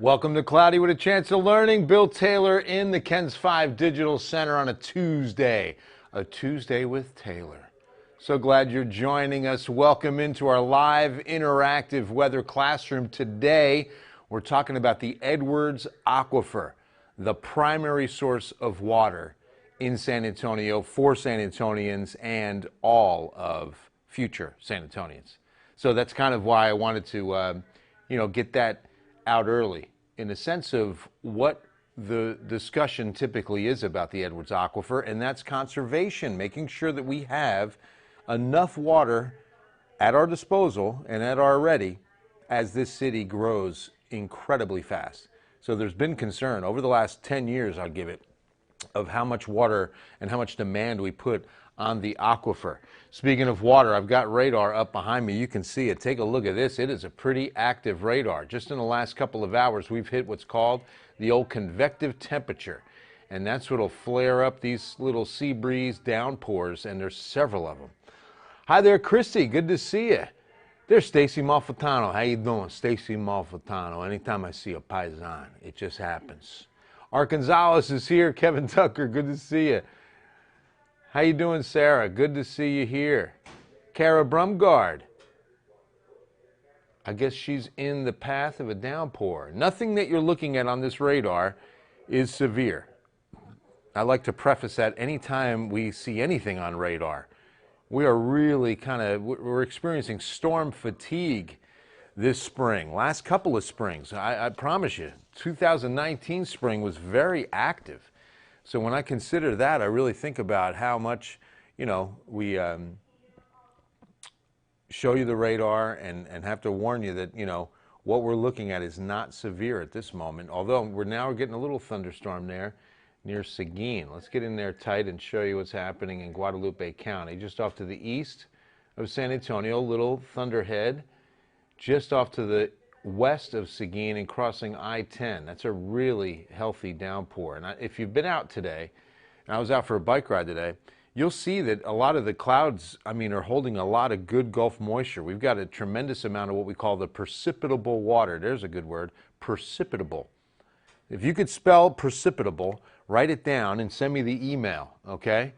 Welcome to Cloudy with a Chance of Learning. Bill Taylor in the Ken's 5 Digital Center on a Tuesday with Taylor. So glad you're joining us. Welcome into our live interactive weather classroom. Today, we're talking about the Edwards Aquifer, the primary source of water in San Antonio for San Antonians and all of future San Antonians. So that's kind of why I wanted to, get that out early in the sense of what the discussion typically is about the Edwards Aquifer, and that's conservation, making sure that we have enough water at our disposal and at our ready as this city grows incredibly fast. So there's been concern over the last 10 years, I'll give it, of how much water and how much demand we put on the aquifer. Speaking of water, I've got radar up behind me. You can see it. Take a look at this. It is a pretty active radar. Just in the last couple of hours, we've hit what's called the old convective temperature. And that's what'll flare up these little sea breeze downpours, and there's several of them. Hi there, Christy. Good to see you. There's Stacy Malfitano. How you doing, Stacy Malfitano? Anytime I see a paisan, it just happens. Art Gonzalez is here. Kevin Tucker, good to see you. How you doing, Sarah? Good to see you here. Kara Brumgard. I guess she's in the path of a downpour. Nothing that you're looking at on this radar is severe. I like to preface that anytime we see anything on radar. We are really we're experiencing storm fatigue this spring. Last couple of springs, I promise you, 2019 spring was very active. So when I consider that, I really think about how much, we show you the radar and have to warn you that, what we're looking at is not severe at this moment. Although we're now getting a little thunderstorm there near Seguin. Let's get in there tight and show you what's happening in Guadalupe County. Just off to the east of San Antonio, little thunderhead. Just off to the west of Seguin and crossing I-10. That's a really healthy downpour. And if you've been out today, and I was out for a bike ride today, you'll see that a lot of the clouds, are holding a lot of good Gulf moisture. We've got a tremendous amount of what we call the precipitable water. There's a good word, precipitable. If you could spell precipitable, write it down and send me the email, okay?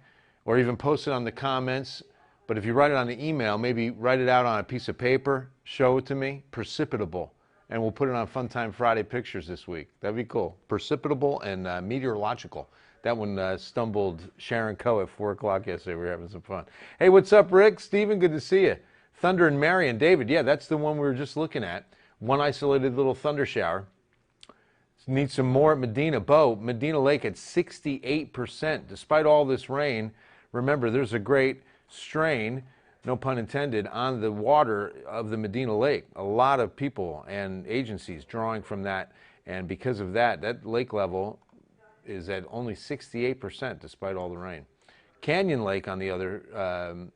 Or even post it on the comments. But if you write it on the email, maybe write it out on a piece of paper, show it to me, precipitable, and we'll put it on Funtime Friday Pictures this week. That'd be cool. Precipitable and meteorological. That one stumbled Sharon Coe at 4 o'clock yesterday. We were having some fun. Hey, what's up, Rick? Steven, good to see you. Thunder and Marion. David, yeah, that's the one we were just looking at. One isolated little thunder shower. Need some more at Medina. Medina Lake at 68%. Despite all this rain, remember, there's a great strain, no pun intended, on the water of the Medina Lake. A lot of people and agencies drawing from that, and because of that, that lake level is at only 68% despite all the rain. Canyon Lake, on the other,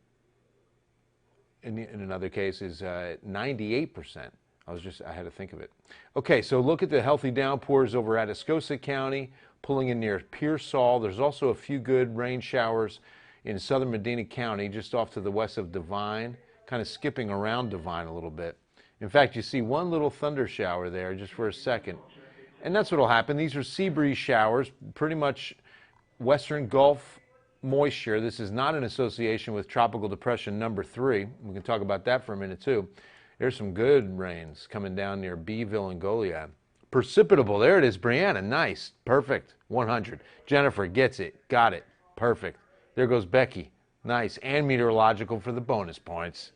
in another case, is 98%. I had to think of it. Okay, so look at the healthy downpours over Atascosa County, pulling in near Pearsall. There's also a few good rain showers in southern Medina County, just off to the west of Devine, kind of skipping around Devine a little bit. In fact, you see one little thunder shower there just for a second. And that's what will happen. These are sea breeze showers, pretty much western Gulf moisture. This is not in association with Tropical Depression number 3. We can talk about that for a minute, too. There's some good rains coming down near Beeville and Goliad. Precipitable, there it is, Brianna, nice, perfect, 100. Jennifer gets it, got it, perfect. There goes Becky, nice, and meteorological for the bonus points.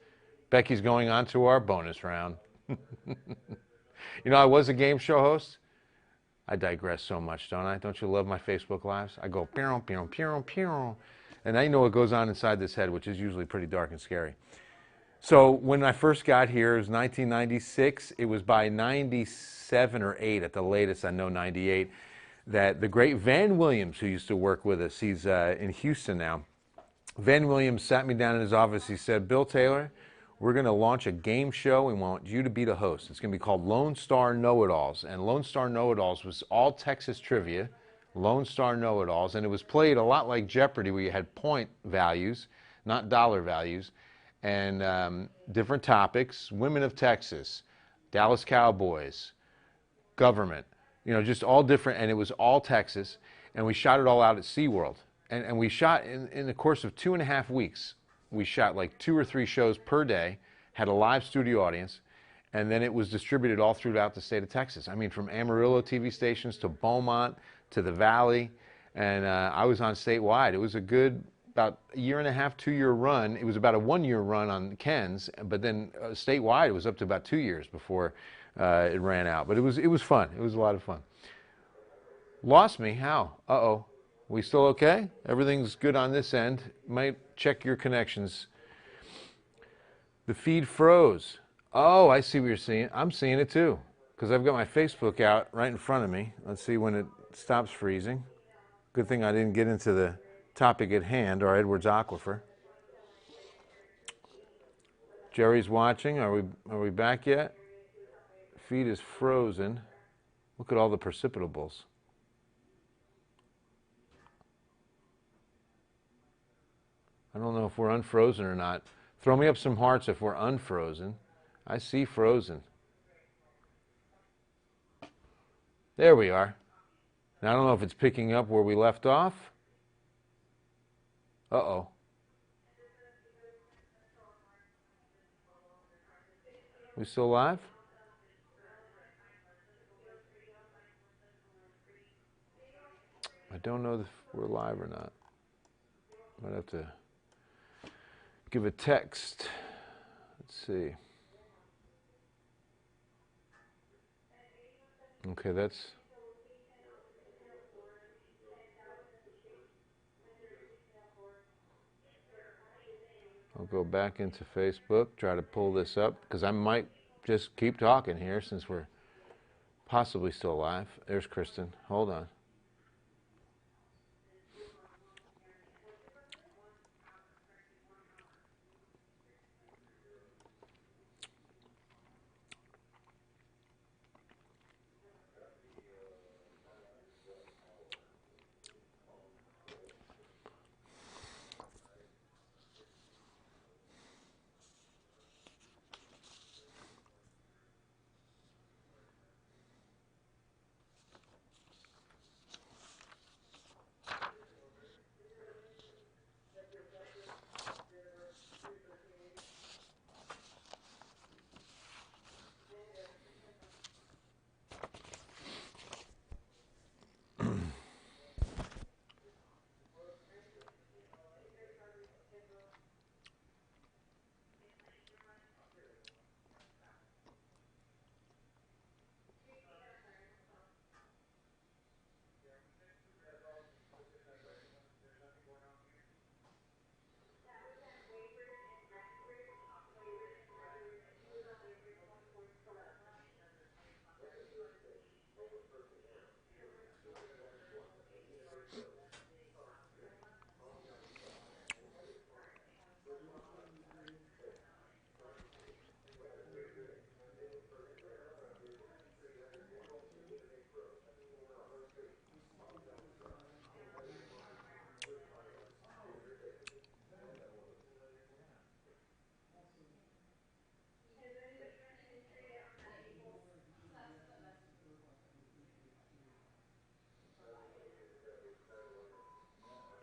Becky's going on to our bonus round. I was a game show host. I digress so much, don't I? Don't you love my Facebook Lives? I go, pew, pew, pew, pew. And I know what goes on inside this head, which is usually pretty dark and scary. So when I first got here, it was 1996. It was by 97 or 8 at the latest, I know 98, that the great Van Williams, who used to work with us, he's in Houston now. Van Williams sat me down in his office. He said, Bill Taylor, we're going to launch a game show. We want you to be the host. It's going to be called Lone Star Know-It-Alls. And Lone Star Know-It-Alls was all Texas trivia, Lone Star Know-It-Alls. And it was played a lot like Jeopardy, where you had point values, not dollar values, and different topics. Women of Texas, Dallas Cowboys, government, you know, just all different, and it was all Texas, and we shot it all out at SeaWorld. And we shot, in the course of 2.5 weeks, we shot like 2 or 3 shows per day, had a live studio audience, and then it was distributed all throughout the state of Texas. I mean, from Amarillo TV stations to Beaumont to the Valley, and I was on statewide. It was a good, about a 1.5 to 2 year run. It was about a 1 year run on Ken's, but then statewide it was up to about 2 years before it ran out. But it was fun. It was a lot of fun. Lost me? How? Uh-oh. We still okay? Everything's good on this end. Might check your connections. The feed froze. Oh, I see what you're seeing. I'm seeing it too, because I've got my Facebook out right in front of me. Let's see when it stops freezing. Good thing I didn't get into the topic at hand, our Edwards Aquifer. Jerry's watching. Are we back yet? Feed is frozen. Look at all the precipitables. I don't know if we're unfrozen or not. Throw me up some hearts if we're unfrozen. I see frozen. There we are. Now, I don't know if it's picking up where we left off. Uh-oh. We still live? I don't know if we're live or not. Might have to give a text. Let's see. Okay, that's... I'll go back into Facebook, try to pull this up, because I might just keep talking here since we're possibly still alive. There's Kristen. Hold on.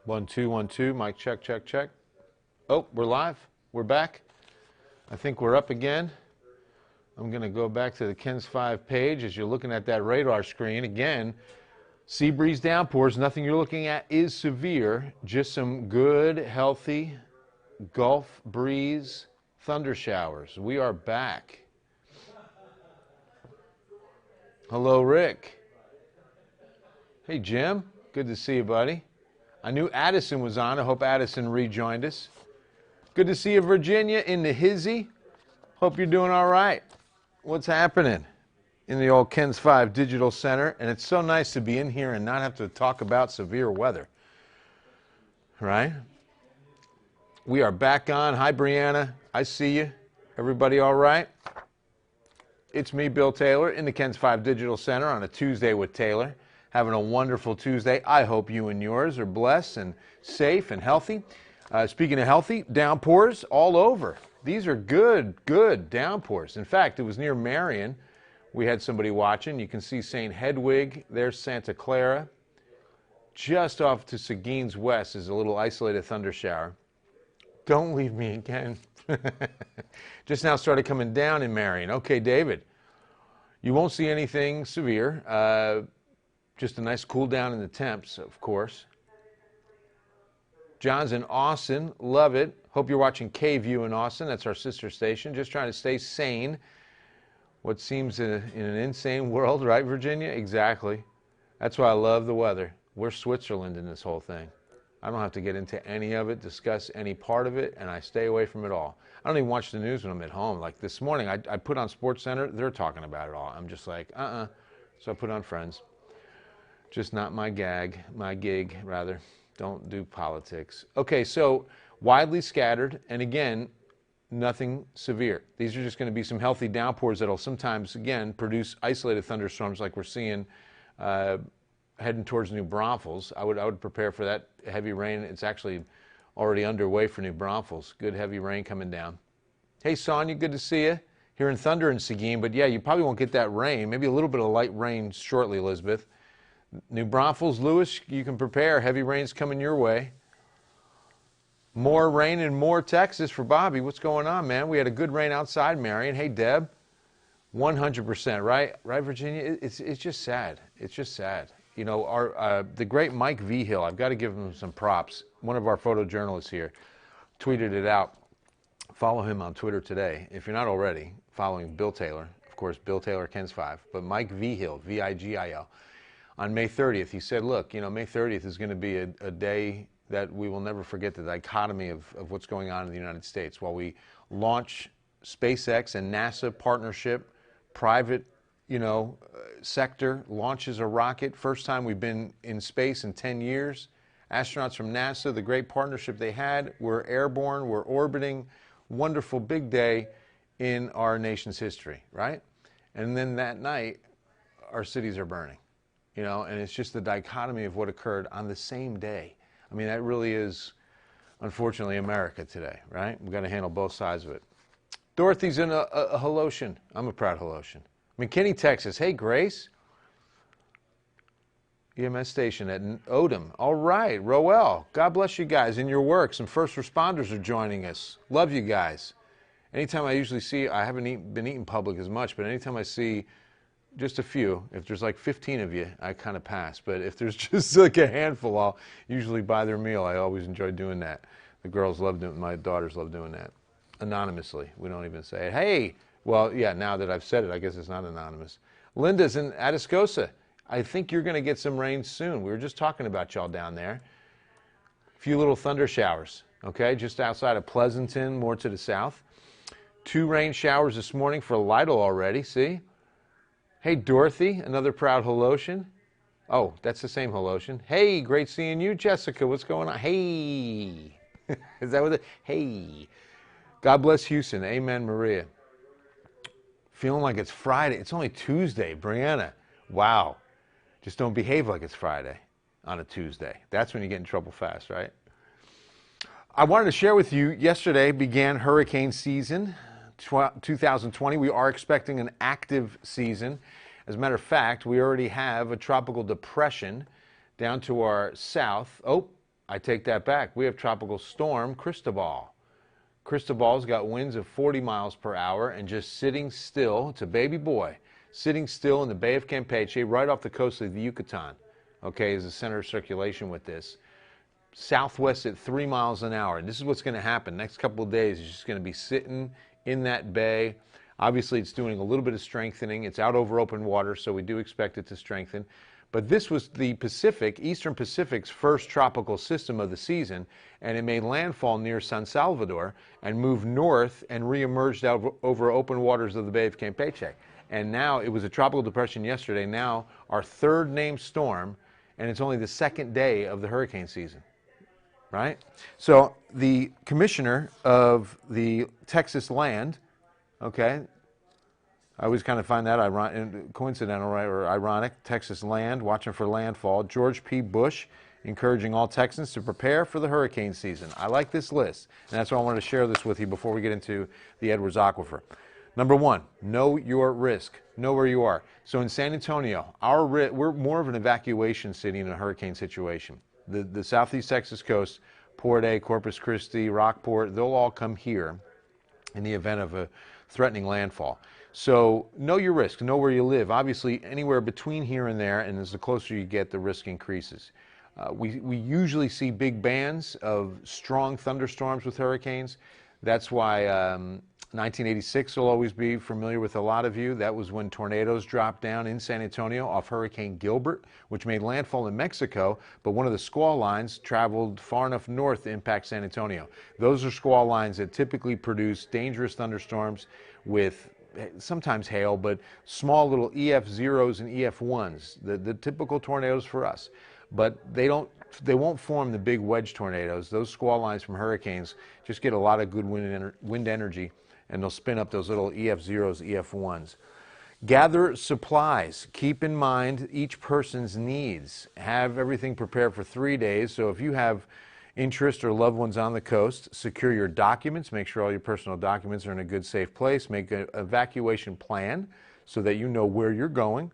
One, two, 1, 2. Mic check, check, check. Oh, we're live. We're back. I think we're up again. I'm going to go back to the Ken's 5 page. As you're looking at that radar screen, again, sea breeze downpours. Nothing you're looking at is severe. Just some good, healthy Gulf breeze thunder showers. We are back. Hello, Rick. Hey, Jim. Good to see you, buddy. I knew Addison was on. I hope Addison rejoined us. Good to see you, Virginia, in the hizzy. Hope you're doing all right. What's happening in the old Ken's 5 Digital Center? And it's so nice to be in here and not have to talk about severe weather. Right? We are back on. Hi, Brianna. I see you. Everybody all right? It's me, Bill Taylor, in the Ken's 5 Digital Center on a Tuesday with Taylor. Having a wonderful Tuesday. I hope you and yours are blessed and safe and healthy. Speaking of healthy, downpours all over. These are good downpours. In fact, it was near Marion we had somebody watching. You can see St. Hedwig. There's Santa Clara. Just off to Seguin's west is a little isolated thunder shower. Don't leave me again. Just now started coming down in Marion. Okay, David, you won't see anything severe. Just a nice cool down in the temps, of course. John's in Austin. Love it. Hope you're watching K-View in Austin. That's our sister station. Just trying to stay sane. What seems in an insane world, right, Virginia? Exactly. That's why I love the weather. We're Switzerland in this whole thing. I don't have to get into any of it, discuss any part of it, and I stay away from it all. I don't even watch the news when I'm at home. Like this morning, I put on SportsCenter. They're talking about it all. I'm just like, So I put on Friends. Just not my gig, rather. Don't do politics. Okay, so widely scattered, and again, nothing severe. These are just going to be some healthy downpours that'll sometimes, again, produce isolated thunderstorms like we're seeing heading towards New Braunfels. I would prepare for that heavy rain. It's actually already underway for New Braunfels. Good heavy rain coming down. Hey, Sonia, good to see you. Hearing thunder in Seguin, but yeah, you probably won't get that rain. Maybe a little bit of light rain shortly, Elizabeth. New Braunfels, Lewis, you can prepare. Heavy rain's coming your way. More rain in more Texas for Bobby. What's going on, man? We had a good rain outside Marion. Hey, Deb. 100%, right? Right, Virginia? It's just sad. It's just sad. You know, the great Mike Vigil, I've got to give him some props. One of our photojournalists here tweeted it out. Follow him on Twitter today. If you're not already following Bill Taylor, of course, Bill Taylor, Ken's 5, but Mike Vigil, V-I-G-I-L. On May 30th, he said, look, you know, May 30th is going to be a day that we will never forget, the dichotomy of what's going on in the United States. While we launch SpaceX and NASA partnership, private, sector launches a rocket. First time we've been in space in 10 years. Astronauts from NASA, the great partnership they had. We're airborne, we're orbiting. Wonderful big day in our nation's history, right? And then that night, our cities are burning. And it's just the dichotomy of what occurred on the same day. I mean, that really is, unfortunately, America today, right? We've got to handle both sides of it. Dorothy's in a Holosian. I'm a proud Holosian. McKinney, Texas. Hey, Grace. EMS station at Odom. All right, Roel. God bless you guys in your work. Some first responders are joining us. Love you guys. Anytime I usually see, I haven't been eating public as much, but anytime I see just a few, if there's like 15 of you, I kind of pass. But if there's just like a handful, I'll usually buy their meal. I always enjoy doing that. The girls love doing it. My daughters love doing that. Anonymously. We don't even say it. Hey, well, yeah, now that I've said it, I guess it's not anonymous. Linda's in Atascosa. I think you're going to get some rain soon. We were just talking about y'all down there. A few little thunder showers, okay, just outside of Pleasanton, more to the south. 2 rain showers this morning for Lytle already, see? Hey, Dorothy, another proud Holosian. Oh, that's the same Holosian. Hey, great seeing you, Jessica. What's going on? Hey. Is that what it? Hey. God bless Houston. Amen, Maria. Feeling like it's Friday. It's only Tuesday, Brianna. Wow. Just don't behave like it's Friday on a Tuesday. That's when you get in trouble fast, right? I wanted to share with you, yesterday began hurricane season 2020. We are expecting an active season. As a matter of fact, we already have a tropical depression down to our south. Oh, I take that back. We have tropical storm Cristobal. Cristobal's got winds of 40 miles per hour and just sitting still. It's a baby boy sitting still in the Bay of Campeche, right off the coast of the Yucatan. Okay, is the center of circulation with this. Southwest at 3 miles an hour. And this is what's going to happen. Next couple of days, it's just going to be sitting in that bay. Obviously, it's doing a little bit of strengthening. It's out over open water, so we do expect it to strengthen. But this was the Pacific, Eastern Pacific's first tropical system of the season, and it made landfall near San Salvador and moved north and reemerged out over open waters of the Bay of Campeche. And now, it was a tropical depression yesterday, now our 3rd named storm, and it's only the 2nd day of the hurricane season, right? So the commissioner of the Texas land, okay, I always kind of find that coincidental, right, or ironic. Texas land, watching for landfall. George P. Bush, encouraging all Texans to prepare for the hurricane season. I like this list, and that's why I wanted to share this with you before we get into the Edwards Aquifer. Number 1, know your risk. know where you are. So in San Antonio, we're more of an evacuation city in a hurricane situation. The southeast Texas coast, Port A, Corpus Christi, Rockport, they'll all come here in the event of a threatening landfall. So know your risk, know where you live. Obviously, anywhere between here and there, and as the closer you get, the risk increases. We usually see big bands of strong thunderstorms with hurricanes. That's why 1986 will always be familiar with a lot of you. That was when tornadoes dropped down in San Antonio off Hurricane Gilbert, which made landfall in Mexico, but one of the squall lines traveled far enough north to impact San Antonio. Those are squall lines that typically produce dangerous thunderstorms with sometimes hail, but small little EF0s and EF1s, the typical tornadoes for us. But they won't form the big wedge tornadoes. Those squall lines from hurricanes just get a lot of good wind energy, and they'll spin up those little EF0s, EF1s. Gather supplies. Keep in mind each person's needs. Have everything prepared for 3 days. So if you have interest or loved ones on the coast, secure your documents. Make sure all your personal documents are in a good, safe place. Make an evacuation plan so that you know where you're going.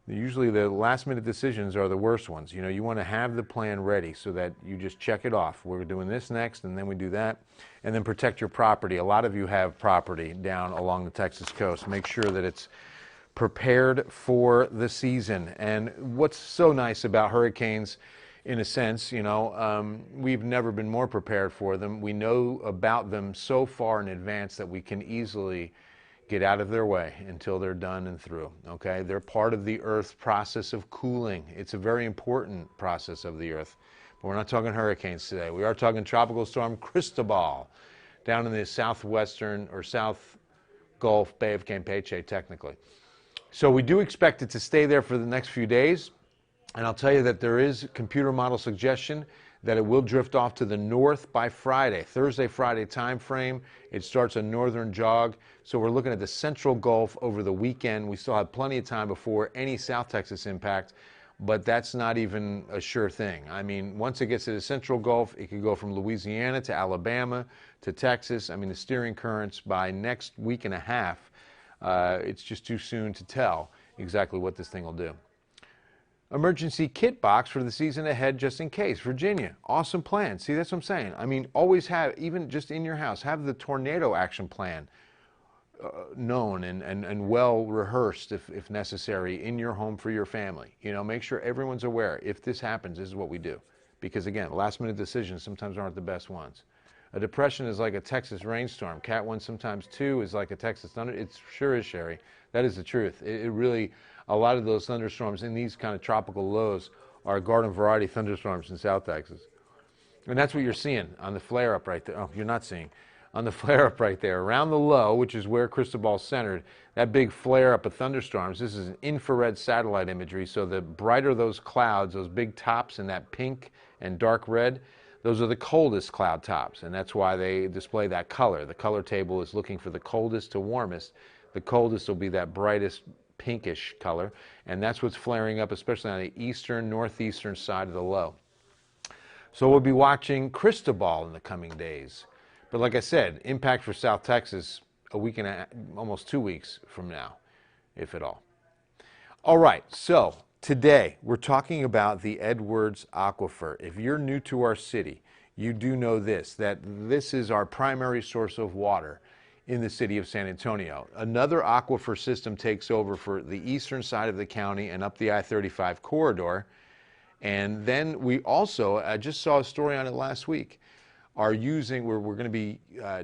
Usually the last-minute decisions are the worst ones. You know, you want to have the plan ready so that you just check it off. We're doing this next, and then we do that. And then protect your property. A lot of you have property down along the Texas coast. Make sure that it's prepared for the season. And what's so nice about hurricanes, in a sense, you know, we've never been more prepared for them. We know about them so far in advance that we can easily get out of their way until they're done and through, okay? They're part of the Earth's process of cooling. It's a very important process of the Earth. But we're not talking hurricanes today. We are talking Tropical Storm Cristobal down in the southwestern or South Gulf Bay of Campeche, technically. So we do expect it to stay there for the next few days. And I'll tell you that there is computer model suggestion that it will drift off to the north by Friday, Thursday, Friday time frame. It starts a northern jog. So we're looking at the central Gulf over the weekend. We still have plenty of time before any South Texas impact, but that's not even a sure thing. I mean, once it gets to the central Gulf, it could go from Louisiana to Alabama to Texas. I mean, the steering currents by next week and a half, it's just too soon to tell exactly what this thing will do. Emergency kit box for the season ahead just in case. Virginia, awesome plan. See, that's what I'm saying. I mean, always have, even just in your house, have the tornado action plan known and well rehearsed if necessary in your home for your family. You know, make sure everyone's aware. If this happens, this is what we do. Because again, last minute decisions sometimes aren't the best ones. A depression is like a Texas rainstorm. Cat 1, sometimes 2 is like a Texas thunder. It sure is, Sherry. That is the truth. It really, a lot of those thunderstorms in these kind of tropical lows are garden variety thunderstorms in South Texas. And that's what you're seeing on the flare-up right there. Oh, you're not seeing. On the flare-up right there. Around the low, which is where Cristobal's centered, that big flare-up of thunderstorms, this is an infrared satellite imagery, so the brighter those clouds, those big tops in that pink and dark red, those are the coldest cloud tops, and that's why they display that color. The color table is looking for the coldest to warmest. The coldest will be that brightest pinkish color, and that's what's flaring up, especially on the eastern, northeastern side of the low. So we'll be watching Cristobal in the coming days. But like I said, impact for South Texas a week and almost 2 weeks from now, if at all. All right, so today we're talking about the Edwards Aquifer. If you're new to our city, you do know this, that this is our primary source of water in the city of San Antonio. Another aquifer system takes over for the eastern side of the county and up the I-35 corridor. And then we also, I just saw a story on it last week, we're going to be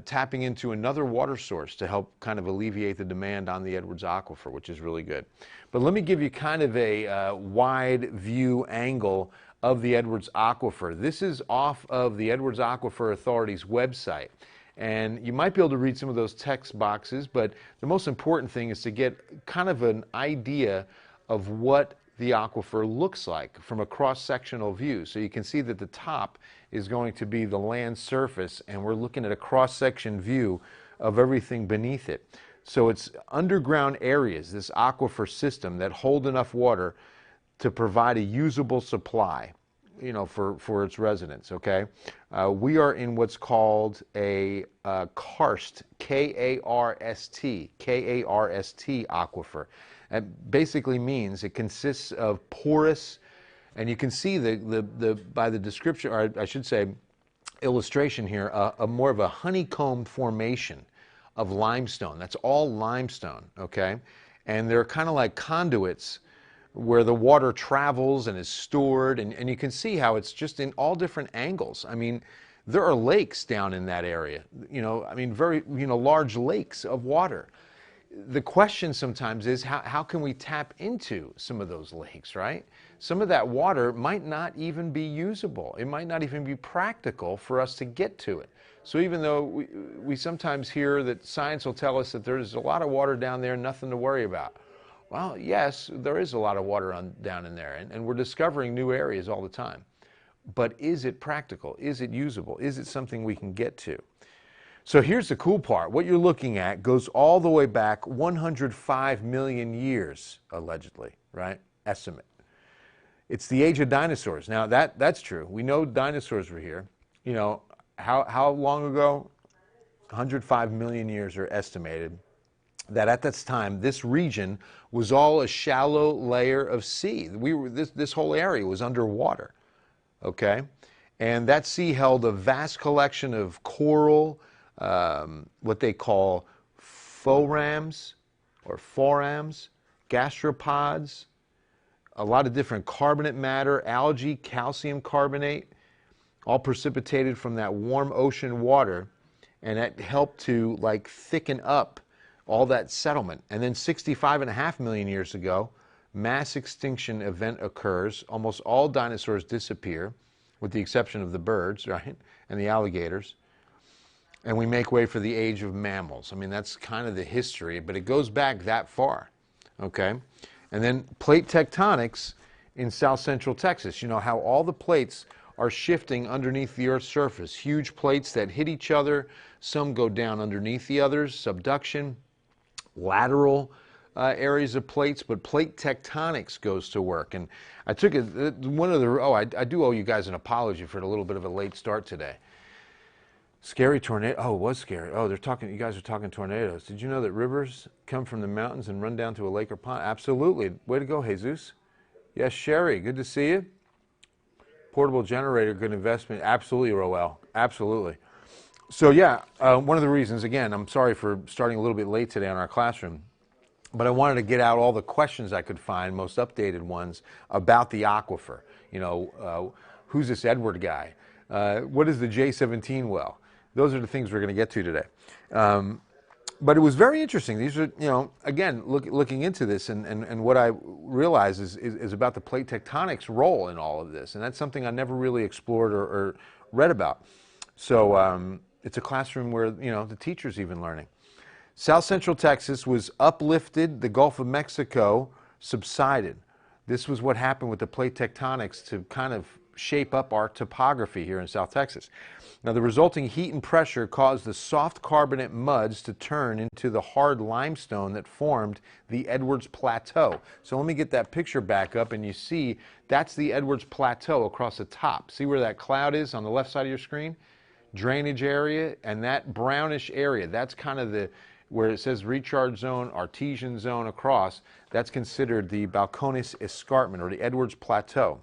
tapping into another water source to help kind of alleviate the demand on the Edwards Aquifer, which is really good. But let me give you kind of a wide view angle of the Edwards Aquifer. This is off of the Edwards Aquifer Authority's website. And you might be able to read some of those text boxes, but the most important thing is to get kind of an idea of what the aquifer looks like from a cross-sectional view. So you can see that the top is going to be the land surface, and we're looking at a cross-section view of everything beneath it. So it's underground areas, this aquifer system, that hold enough water to provide a usable supply, you know, for its residents, okay? We are in what's called a karst, K-A-R-S-T aquifer. That basically means it consists of porous, and you can see by the description, or I should say illustration here, a more of a honeycomb formation of limestone. That's all limestone, okay? And they're kind of like conduits where the water travels and is stored, and you can see how it's just in all different angles. I mean, there are lakes down in that area, very, large lakes of water. The question sometimes is how can we tap into some of those lakes, right? Some of that water might not even be usable. It might not even be practical for us to get to it. So even though we sometimes hear that science will tell us that there's a lot of water down there, nothing to worry about. Well, yes, there is a lot of water down in there, and we're discovering new areas all the time. But is it practical? Is it usable? Is it something we can get to? So here's the cool part. What you're looking at goes all the way back 105 million years, allegedly, right? Estimate. It's the age of dinosaurs. Now, that's true. We know dinosaurs were here. How long ago? 105 million years are estimated. That at this time, this region was all a shallow layer of sea. This whole area was underwater, okay? And that sea held a vast collection of coral, what they call forams, gastropods, a lot of different carbonate matter, algae, calcium carbonate, all precipitated from that warm ocean water, and that helped to thicken up all that settlement. And then 65.5 million years ago, mass extinction event occurs. Almost all dinosaurs disappear, with the exception of the birds, right, and the alligators. And we make way for the age of mammals. I mean, that's kind of the history, but it goes back that far, okay? And then plate tectonics in south central Texas. You know how all the plates are shifting underneath the Earth's surface. Huge plates that hit each other. Some go down underneath the others, subduction, lateral areas of plates, but plate tectonics goes to work. And I took I do owe you guys an apology for a little bit of a late start today. Scary tornado. Oh, it was scary. Oh, you guys are talking tornadoes. Did you know that rivers come from the mountains and run down to a lake or pond? Absolutely. Way to go, Jesus. Yes, Sherry, good to see you. Portable generator, good investment. Absolutely, Roel. Absolutely. So yeah, one of the reasons, again, I'm sorry for starting a little bit late today on our classroom, but I wanted to get out all the questions I could find, most updated ones, about the aquifer. Who's this Edward guy? What is the J17 well? Those are the things we're going to get to today. But it was very interesting. These are, again, looking into this, and what I realize is about the plate tectonics role in all of this. And that's something I never really explored or read about. So it's a classroom where, the teacher's even learning. South Central Texas was uplifted. The Gulf of Mexico subsided. This was what happened with the plate tectonics to kind of shape up our topography here in South Texas. Now, the resulting heat and pressure caused the soft carbonate muds to turn into the hard limestone that formed the Edwards Plateau. So let me get that picture back up, and you see that's the Edwards Plateau across the top. See where that cloud is on the left side of your screen? Drainage area, and that brownish area, that's kind of where it says recharge zone, artesian zone across, that's considered the Balcones Escarpment, or the Edwards Plateau.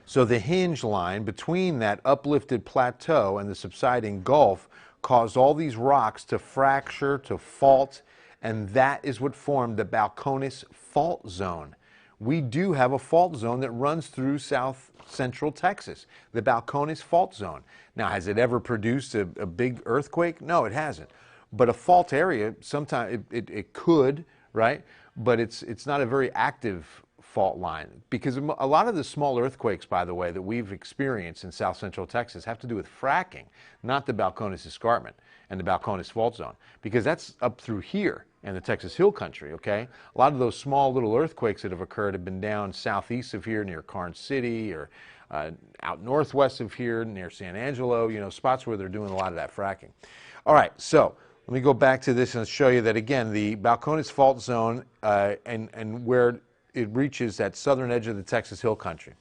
So the hinge line between that uplifted plateau and the subsiding gulf caused all these rocks to fracture, to fault, and that is what formed the Balcones Fault Zone. We do have a fault zone that runs through south central Texas, the Balcones Fault Zone. Now, has it ever produced a big earthquake? No, it hasn't. But a fault area, sometimes it could, right? But it's not a very active fault line, because a lot of the small earthquakes, by the way, that we've experienced in south central Texas have to do with fracking, not the Balcones Escarpment and the Balcones Fault Zone, because that's up through here in the Texas Hill Country, okay? A lot of those small little earthquakes that have occurred have been down southeast of here near Karnes City, or out northwest of here near San Angelo, spots where they're doing a lot of that fracking. All right, so let me go back to this and show you that, again, the Balcones Fault Zone and where it reaches that southern edge of the Texas Hill Country.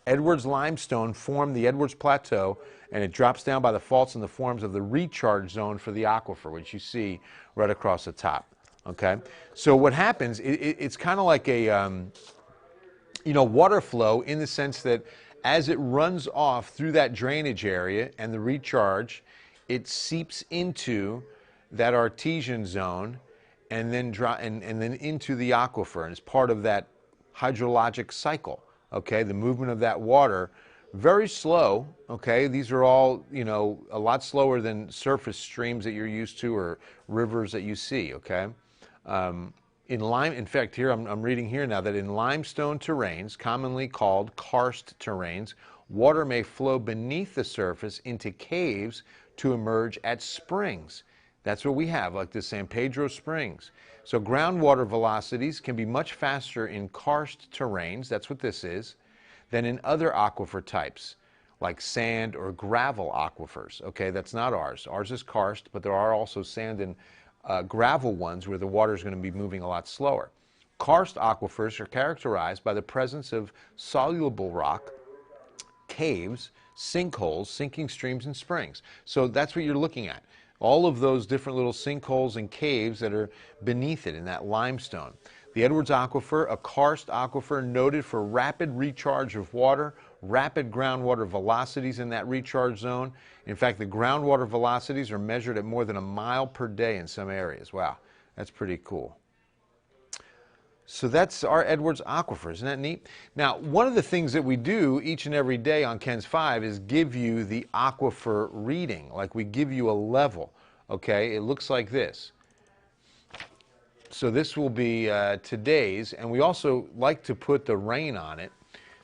Edwards limestone formed the Edwards Plateau, and it drops down by the faults in the forms of the recharge zone for the aquifer, which you see right across the top. Okay, so what happens? It's kind of like a water flow, in the sense that as it runs off through that drainage area and the recharge, it seeps into that artesian zone and then and then into the aquifer, and it's part of that hydrologic cycle. Okay, the movement of that water, very slow. Okay, these are all a lot slower than surface streams that you're used to or rivers that you see. Okay. In fact, here I'm reading here now that in limestone terrains, commonly called karst terrains, water may flow beneath the surface into caves to emerge at springs. That's what we have, like the San Pedro Springs. So groundwater velocities can be much faster in karst terrains, that's what this is, than in other aquifer types, like sand or gravel aquifers. Okay, that's not ours. Ours is karst, but there are also sand and gravel ones where the water is going to be moving a lot slower. Karst aquifers are characterized by the presence of soluble rock, caves, sinkholes, sinking streams, and springs. So that's what you're looking at. All of those different little sinkholes and caves that are beneath it in that limestone. The Edwards Aquifer, a karst aquifer noted for rapid recharge of water, rapid groundwater velocities in that recharge zone. In fact, the groundwater velocities are measured at more than 1 mile per day in some areas. Wow, that's pretty cool. So that's our Edwards Aquifer. Isn't that neat? Now, one of the things that we do each and every day on KENS 5 is give you the aquifer reading. Like, we give you a level. Okay, it looks like this. So this will be today's, and we also like to put the rain on it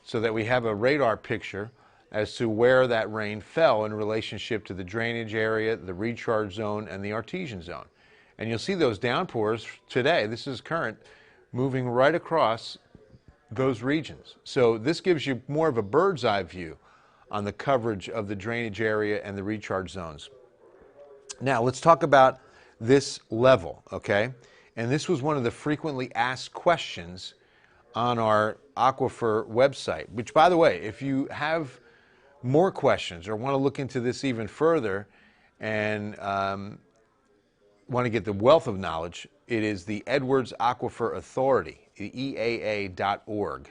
so that we have a radar picture as to where that rain fell in relationship to the drainage area, the recharge zone, and the artesian zone. And you'll see those downpours today, this is current, moving right across those regions. So this gives you more of a bird's eye view on the coverage of the drainage area and the recharge zones. Now let's talk about this level, okay? And this was one of the frequently asked questions on our aquifer website, which, by the way, if you have more questions or want to look into this even further and want to get the wealth of knowledge, it is the Edwards Aquifer Authority, the EAA.org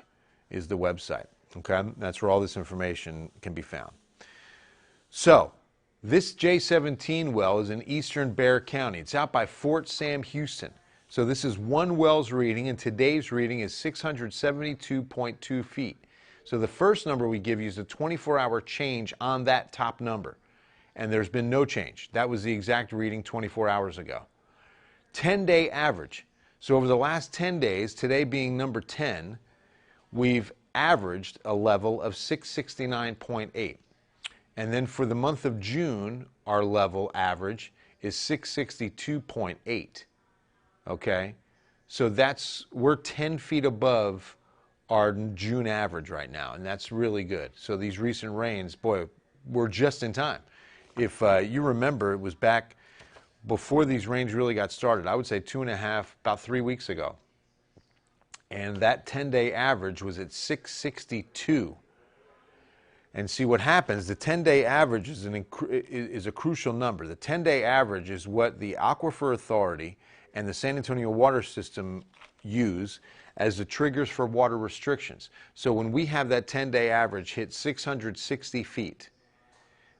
is the website. Okay, that's where all this information can be found. So, this J17 well is in eastern Bexar County. It's out by Fort Sam Houston. So this is one well's reading, and today's reading is 672.2 feet. So the first number we give you is a 24-hour change on that top number. And there's been no change. That was the exact reading 24 hours ago. 10-day average. So over the last 10 days, today being number 10, we've averaged a level of 669.8. And then for the month of June, our level average is 662.8. Okay? So we're 10 feet above our June average right now, and that's really good. So these recent rains, boy, we're just in time. If you remember, it was back before these rains really got started, I would say 2.5, about 3 weeks ago. And that 10-day average was at 662. And see what happens, the 10-day average is a crucial number. The 10-day average is what the Aquifer Authority and the San Antonio Water System use as the triggers for water restrictions. So when we have that 10-day average hit 660 feet,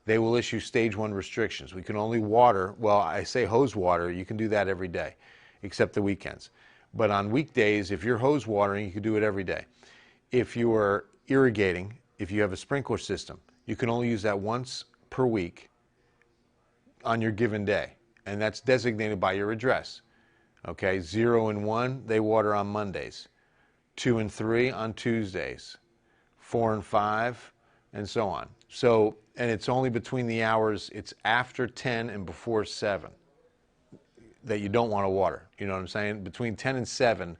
they will issue stage 1 restrictions. We can only water, well, I say hose water, you can do that every day, except the weekends. But on weekdays, if you're hose watering, you can do it every day. If you are irrigating, if you have a sprinkler system, you can only use that once per week on your given day. And that's designated by your address. Okay, 0 and 1, they water on Mondays. 2 and 3 on Tuesdays. 4 and 5, and so on. So, and it's only between the hours, it's after 10 and before 7 that you don't want to water. You know what I'm saying? Between 10 and 7,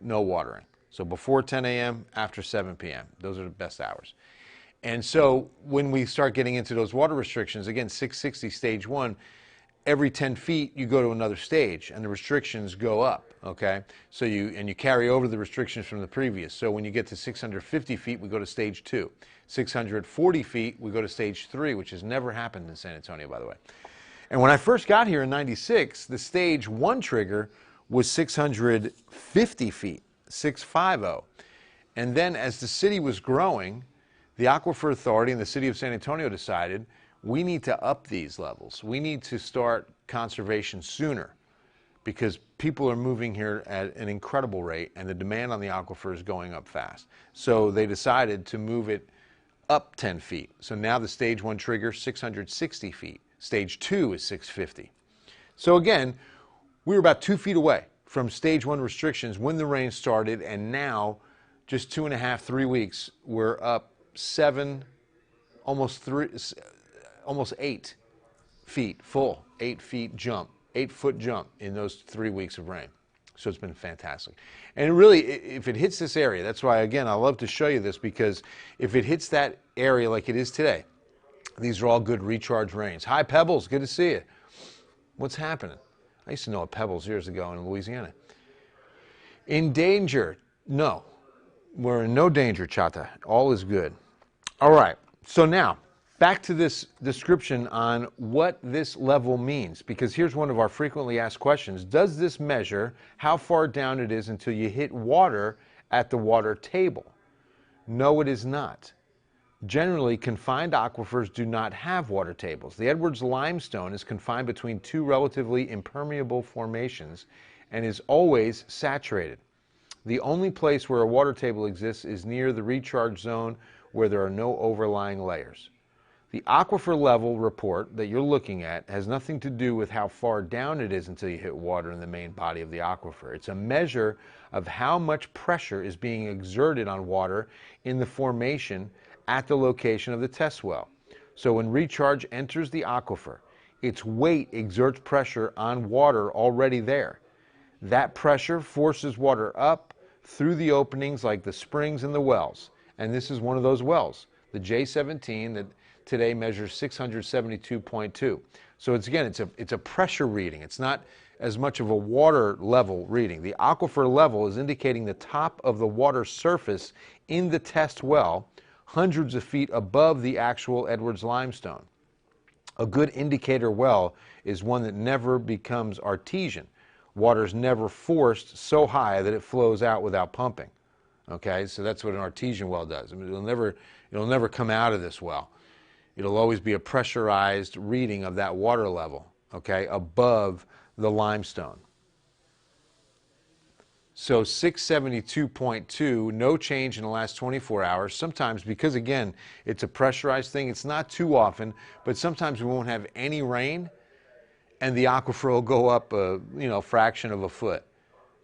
no watering. So before 10 a.m., after 7 p.m. Those are the best hours. And so when we start getting into those water restrictions, again, 660 stage 1, every 10 feet you go to another stage and the restrictions go up, okay? So you carry over the restrictions from the previous. So when you get to 650 feet, we go to stage 2. 640 feet, we go to stage 3, which has never happened in San Antonio, by the way. And when I first got here in '96, the stage 1 trigger was 650 feet, 650. And then as the city was growing, the Aquifer Authority and the city of San Antonio decided we need to up these levels. We need to start conservation sooner because people are moving here at an incredible rate and the demand on the aquifer is going up fast. So they decided to move it up 10 feet. So now the stage 1 trigger, 660 feet. Stage 2 is 650. So again, we were about 2 feet away from stage 1 restrictions when the rain started, and now, just 2.5, 3 weeks, we're up 7, almost 8 feet full, 8 feet jump, 8-foot jump in those 3 weeks of rain. So it's been fantastic. And really, if it hits this area, that's why, again, I love to show you this, because if it hits that area like it is today, these are all good recharge rains. Hi, Pebbles, good to see you. What's happening? I used to know a Pebbles years ago in Louisiana. In danger? No. We're in no danger, Chata. All is good. All right. So now, back to this description on what this level means, because here's one of our frequently asked questions. Does this measure how far down it is until you hit water at the water table? No, it is not. Generally, confined aquifers do not have water tables. The Edwards limestone is confined between two relatively impermeable formations and is always saturated. The only place where a water table exists is near the recharge zone where there are no overlying layers. The aquifer level report that you're looking at has nothing to do with how far down it is until you hit water in the main body of the aquifer. It's a measure of how much pressure is being exerted on water in the formation at the location of the test well. So when recharge enters the aquifer, its weight exerts pressure on water already there. That pressure forces water up through the openings like the springs and the wells. And this is one of those wells, the J17 that today measures 672.2. So it's a pressure reading. It's not as much of a water level reading. The aquifer level is indicating the top of the water surface in the test well, hundreds of feet above the actual Edwards limestone. A good indicator well is one that never becomes artesian. Water is never forced so high that it flows out without pumping. Okay, so that's what an artesian well does. I mean, it'll never come out of this well. It'll always be a pressurized reading of that water level, okay, above the limestone. So 672.2, no change in the last 24 hours. Sometimes, because again, it's a pressurized thing, it's not too often, but sometimes we won't have any rain and the aquifer will go up a fraction of a foot.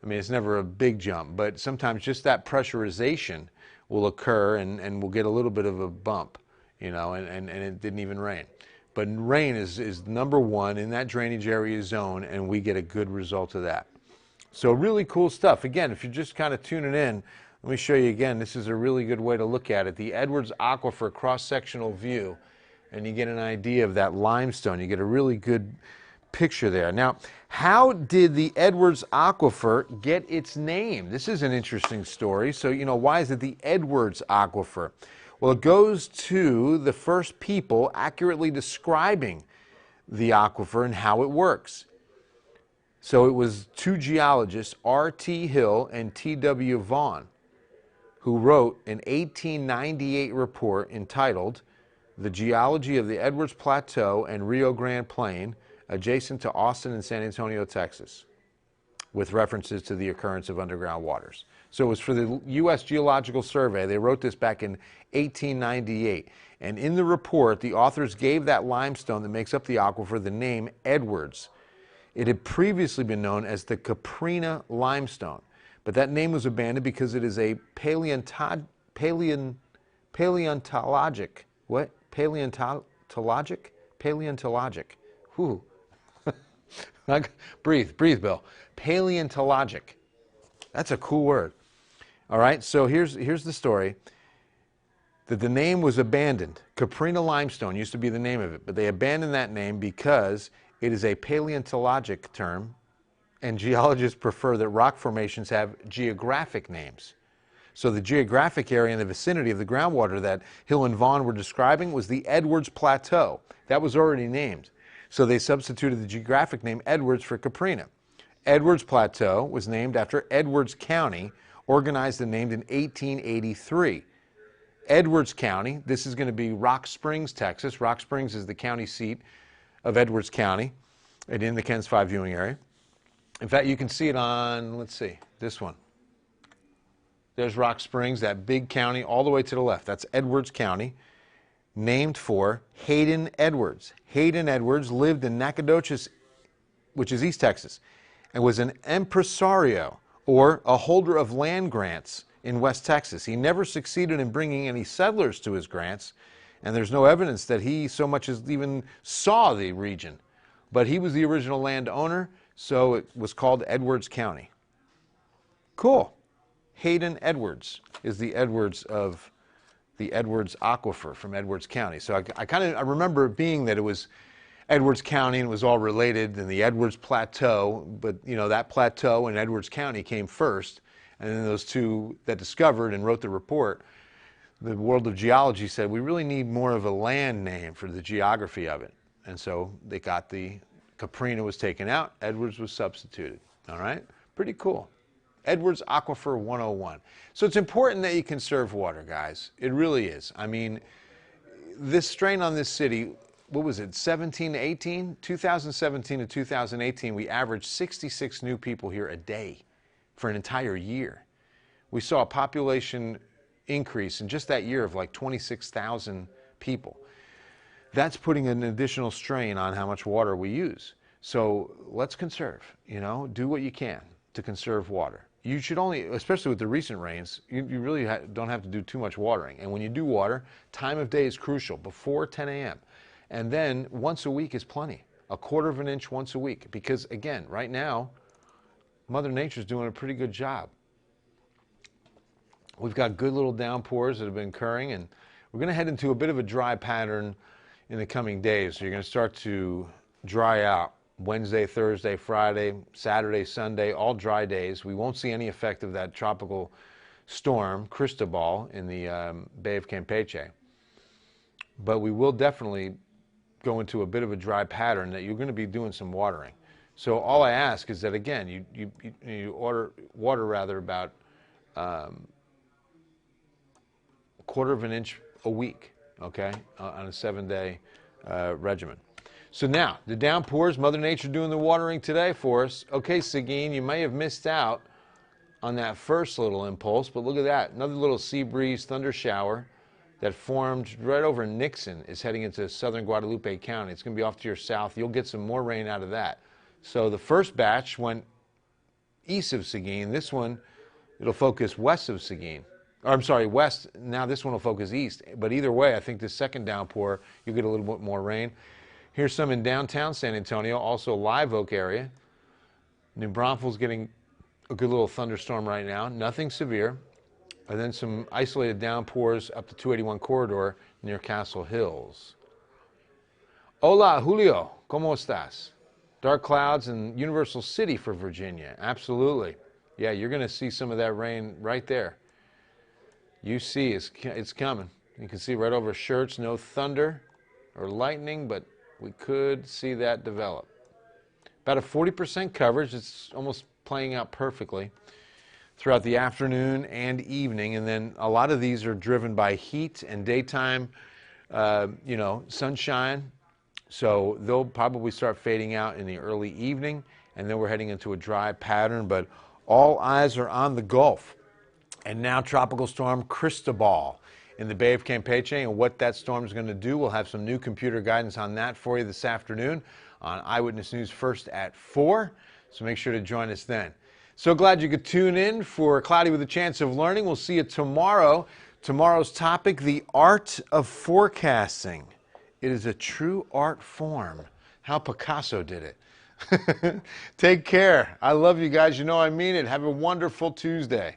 I mean, it's never a big jump, but sometimes just that pressurization will occur and we'll get a little bit of a bump, and it didn't even rain. But rain is number one in that drainage area zone, and we get a good result of that. So really cool stuff. Again, if you're just kind of tuning in, let me show you again. This is a really good way to look at it. The Edwards Aquifer cross-sectional view, and you get an idea of that limestone. You get a really good picture there. Now, how did the Edwards Aquifer get its name? This is an interesting story. So, why is it the Edwards Aquifer? Well, it goes to the first people accurately describing the aquifer and how it works. So it was two geologists, R.T. Hill and T.W. Vaughan, who wrote an 1898 report entitled The Geology of the Edwards Plateau and Rio Grande Plain, adjacent to Austin and San Antonio, Texas, with references to the occurrence of underground waters. So it was for the U.S. Geological Survey. They wrote this back in 1898. And in the report, the authors gave that limestone that makes up the aquifer the name Edwards. It had previously been known as the Caprina limestone, but that name was abandoned because it is a paleontologic, what? Paleontologic. Whew. Breathe, Bill. Paleontologic. That's a cool word. All right, so here's the story. That the name was abandoned. Caprina limestone used to be the name of it, but they abandoned that name because it is a paleontologic term, and geologists prefer that rock formations have geographic names. So the geographic area in the vicinity of the groundwater that Hill and Vaughan were describing was the Edwards Plateau. That was already named. So they substituted the geographic name Edwards for Caprina. Edwards Plateau was named after Edwards County, organized and named in 1883. Edwards County, this is going to be Rock Springs, Texas. Rock Springs is the county seat of Edwards County and in the KENS 5 viewing area. In fact, you can see it on, let's see, this one. There's Rock Springs, that big county all the way to the left. That's Edwards County, named for Hayden Edwards. Hayden Edwards lived in Nacogdoches, which is East Texas, and was an impresario, or a holder of land grants in West Texas. He never succeeded in bringing any settlers to his grants, and there's no evidence that he so much as even saw the region. But he was the original landowner, so it was called Edwards County. Cool. Hayden Edwards is the Edwards of the Edwards Aquifer from Edwards County. So I remember it being that it was Edwards County and it was all related, and the Edwards Plateau, but you know, that plateau in Edwards County came first, and then those two that discovered and wrote the report, the world of geology said, we really need more of a land name for the geography of it. And so they got the Caprina was taken out, Edwards was substituted. All right, pretty cool. Edwards Aquifer 101. So it's important that you conserve water, guys. It really is. I mean, this strain on this city, what was it, 17 to 18? 2017 to 2018, we averaged 66 new people here a day for an entire year. We saw a population increase in just that year of like 26,000 people. That's putting an additional strain on how much water we use. So let's conserve, you know, do what you can to conserve water. You should only, especially with the recent rains, you really don't have to do too much watering. And when you do water, time of day is crucial, before 10 a.m. And then once a week is plenty, a quarter of an inch once a week. Because again, right now, Mother Nature's doing a pretty good job. We've got good little downpours that have been occurring, and we're going to head into a bit of a dry pattern in the coming days. So you're going to start to dry out. Wednesday, Thursday, Friday, Saturday, Sunday, all dry days. We won't see any effect of that tropical storm, Cristobal, in the Bay of Campeche. But we will definitely go into a bit of a dry pattern that you're going to be doing some watering. So all I ask is that, again, you water about a quarter of an inch a week, okay, on a 7-day regimen. So now, the downpours, Mother Nature doing the watering today for us. Okay, Seguin, you may have missed out on that first little impulse, but look at that. Another little sea breeze thunder shower that formed right over Nixon is heading into southern Guadalupe County. It's going to be off to your south. You'll get some more rain out of that. So the first batch went east of Seguin. This one, it'll focus west of Seguin. Or, I'm sorry, west. Now this one will focus east. But either way, I think this second downpour, you'll get a little bit more rain. Here's some in downtown San Antonio, also Live Oak area. New Braunfels getting a good little thunderstorm right now, nothing severe. And then some isolated downpours up the 281 corridor near Castle Hills. Hola, Julio, ¿cómo estás? Dark clouds in Universal City for Virginia, absolutely. Yeah, you're going to see some of that rain right there. You see it's coming. You can see right over Shirts, no thunder or lightning, but we could see that develop. About a 40% coverage. It's almost playing out perfectly throughout the afternoon and evening. And then a lot of these are driven by heat and daytime, sunshine. So they'll probably start fading out in the early evening. And then we're heading into a dry pattern. But all eyes are on the Gulf. And now Tropical Storm Cristobal in the Bay of Campeche, and what that storm is going to do. We'll have some new computer guidance on that for you this afternoon on Eyewitness News First at 4, so make sure to join us then. So glad you could tune in for Cloudy with a Chance of Learning. We'll see you tomorrow. Tomorrow's topic, the art of forecasting. It is a true art form. How Picasso did it. Take care. I love you guys. You know I mean it. Have a wonderful Tuesday.